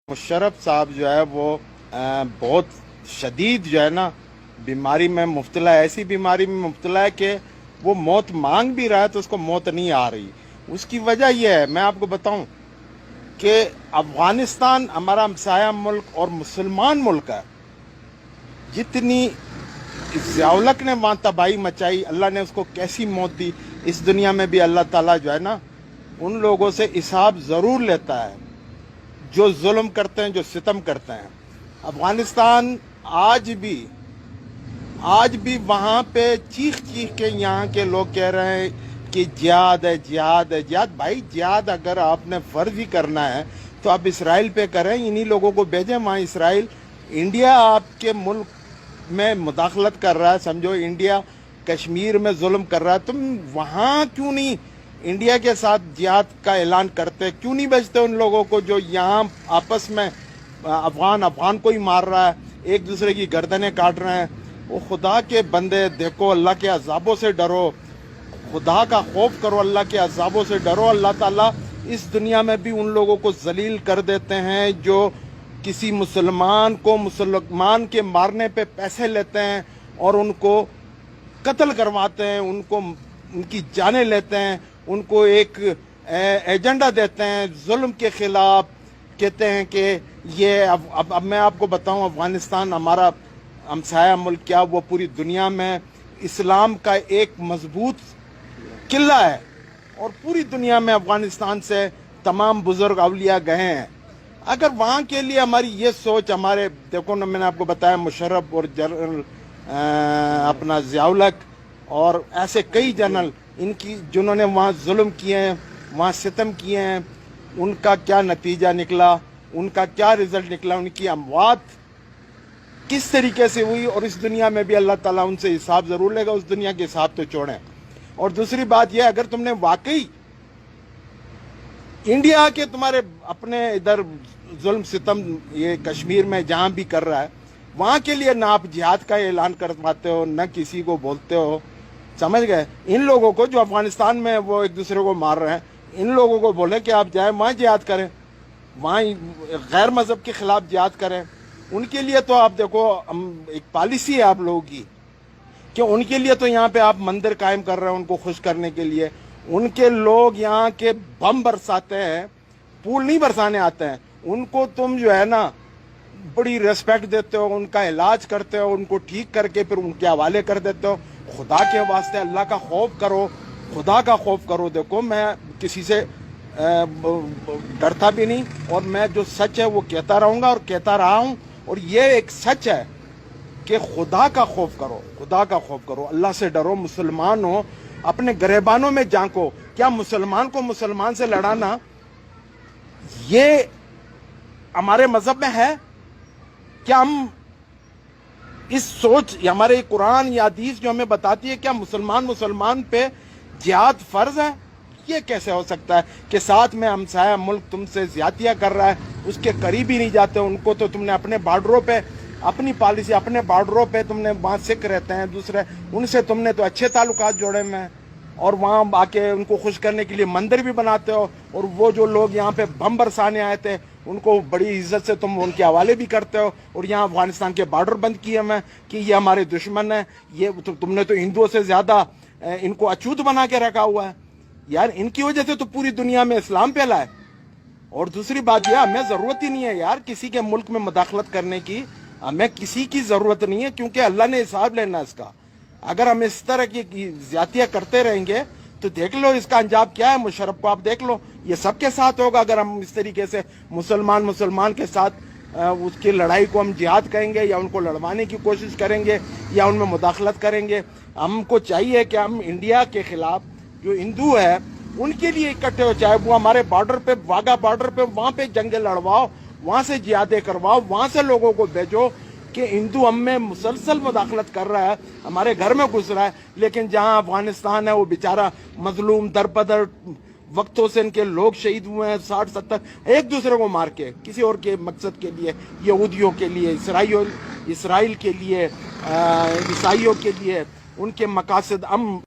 मुशर्रफ साहब जो है वो बहुत शदीद जो है ना बीमारी में मुब्तला है। ऐसी बीमारी में मुब्तला है कि वो मौत मांग भी रहा है तो उसको मौत नहीं आ रही। उसकी वजह यह है, मैं आपको बताऊं कि अफगानिस्तान हमारा हमसाया मुल्क और मुसलमान मुल्क है। जितनी ज़ियाउलक ने वहाँ तबाही मचाई, अल्लाह ने उसको कैसी मौत दी, इस दुनिया में भी अल्लाह ताला जो है ना उन लोगों से हिसाब ज़रूर लेता है जो जुल्म करते हैं, जो सितम करते हैं। अफगानिस्तान आज भी वहाँ पे चीख चीख के यहाँ के लोग कह रहे हैं कि जिहाद है, जिहाद है, जिहाद। भाई जिहाद अगर आपने फ़र्ज ही करना है तो आप इसराइल पे करें, इन्हीं लोगों को भेजें वहाँ। इसराइल, इंडिया आपके मुल्क में मुदाखलत कर रहा है, समझो इंडिया कश्मीर में जुल्म कर रहा है, तुम वहाँ क्यों नहीं इंडिया के साथ जिहाद का ऐलान करते? क्यों नहीं भेजते उन लोगों को जो यहाँ आपस में अफगान को ही मार रहा है, एक दूसरे की गर्दनें काट रहे हैं? वो खुदा के बंदे, देखो अल्लाह के अजाबों से डरो, खुदा का खौफ करो, अल्लाह के अजाबों से डरो। अल्लाह ताला इस दुनिया में भी उन लोगों को जलील कर देते हैं जो किसी मुसलमान को मुसलमान के मारने पे पैसे लेते हैं और उनको कत्ल करवाते हैं, उनकी जानें लेते हैं, उनको एक एजेंडा देते हैं जुल्म के खिलाफ। कहते हैं कि ये अब मैं आपको बताऊं, अफगानिस्तान हमारा हमसाया मुल्क क्या, वो पूरी दुनिया में इस्लाम का एक मजबूत किला है और पूरी दुनिया में अफगानिस्तान से तमाम बुजुर्ग अवलिया गए हैं। अगर वहाँ के लिए हमारी ये सोच, हमारे देखो ना, मैंने आपको बताया मुशर्रफ और जनरल अपना ज़ियाउलक और ऐसे कई जनरल इनकी जिन्होंने वहाँ जुल्म किए हैं, वहाँ सितम किए हैं, उनका क्या नतीजा निकला, उनका क्या रिजल्ट निकला, उनकी अमवात किस तरीके से हुई। और इस दुनिया में भी अल्लाह ताला उनसे हिसाब ज़रूर लेगा, उस दुनिया के हिसाब तो छोड़ें। और दूसरी बात यह, अगर तुमने वाकई इंडिया के तुम्हारे अपने इधर जुल्म सितम ये कश्मीर में जहाँ भी कर रहा है, वहाँ के लिए ना आप जिहाद का ऐलान करवाते हो, न किसी को बोलते हो, समझ गए? इन लोगों को जो अफगानिस्तान में वो एक दूसरे को मार रहे हैं, इन लोगों को बोले कि आप जाए वहाँ जिहाद करें, वहाँ गैर मज़हब के खिलाफ जिहाद करें। उनके लिए तो आप देखो, एक पॉलिसी है आप लोगों की कि उनके लिए तो यहाँ पे आप मंदिर कायम कर रहे हैं उनको खुश करने के लिए। उनके लोग यहाँ के बम बरसाते हैं, पूल नहीं बरसाने आते हैं। उनको तुम जो है ना बड़ी रेस्पेक्ट देते हो, उनका इलाज करते हो, उनको ठीक करके फिर उनके हवाले कर देते हो। खुदा के वास्ते अल्लाह का खौफ करो, खुदा का खौफ करो। देखो मैं किसी से डरता भी नहीं और मैं जो सच है वो कहता रहूँगा और कहता रहा हूँ। और ये एक सच है कि खुदा का खौफ करो, खुदा का खौफ करो, अल्लाह से डरो। मुसलमान हो, अपने गरेबानों में झांको। क्या मुसलमान को मुसलमान से लड़ाना ये हमारे मजहब में है? क्या हम इस सोच, हमारे कुरान या हदीस जो हमें बताती है, क्या मुसलमान पे जिहाद फर्ज है? ये कैसे हो सकता है कि साथ में हमसाया मुल्क तुमसे ज्यादतियां कर रहा है, उसके करीब ही नहीं जाते? उनको तो तुमने अपने बॉर्डरों पे अपनी पॉलिसी, अपने बॉर्डरों पे तुमने, वहाँ सिख रहते हैं दूसरे, उनसे तुमने तो अच्छे ताल्लुकात जोड़े में हैं और वहाँ आके उनको खुश करने के लिए मंदिर भी बनाते हो। और वो जो लोग यहाँ पे बम बरसाने आए थे उनको बड़ी इज्जत से तुम उनके हवाले भी करते हो। और यहाँ अफगानिस्तान के बॉर्डर बंद किए हैं कि ये हमारे दुश्मन है। ये तो तुमने तो हिंदुओं से ज्यादा इनको अछूत बना के रखा हुआ है। यार इनकी वजह से तो पूरी दुनिया में इस्लाम फैला है। और दूसरी बात यह, हमें जरूरत ही नहीं है यार किसी के मुल्क में मुदाखलत करने की, हमें किसी की जरूरत नहीं है, क्योंकि अल्लाह ने हिसाब लेना इसका। अगर हम इस तरह की ज्यादतियां करते रहेंगे तो देख लो इसका अंजाम क्या है। मुशर्रफ को आप देख लो, ये सबके साथ होगा। अगर हम इस तरीके से मुसलमान के साथ उसकी लड़ाई को हम जिहाद कहेंगे या उनको लड़वाने की कोशिश करेंगे या उनमें मुदाखलत करेंगे। हमको चाहिए कि हम इंडिया के खिलाफ जो हिंदू है उनके लिए इकट्ठे हो, चाहे वो हमारे बॉर्डर पे, वाघा बॉर्डर पे, वहां पे जंगे लड़वाओ, वहां से जिहादें करवाओ, वहां से लोगों को भेजो कि हिंदू हम में मुसलसल मुदाखलत कर रहा है, हमारे घर में घुस रहा है। लेकिन जहां अफगानिस्तान है वो बेचारा मजलूम, दरबदर वक्तों से इनके लोग शहीद हुए हैं, 60-70, एक दूसरे को मार के किसी और के मकसद के लिए, यहूदियों के लिए, इसराइल के लिए, ईसाइयों के लिए, उनके मकासद हम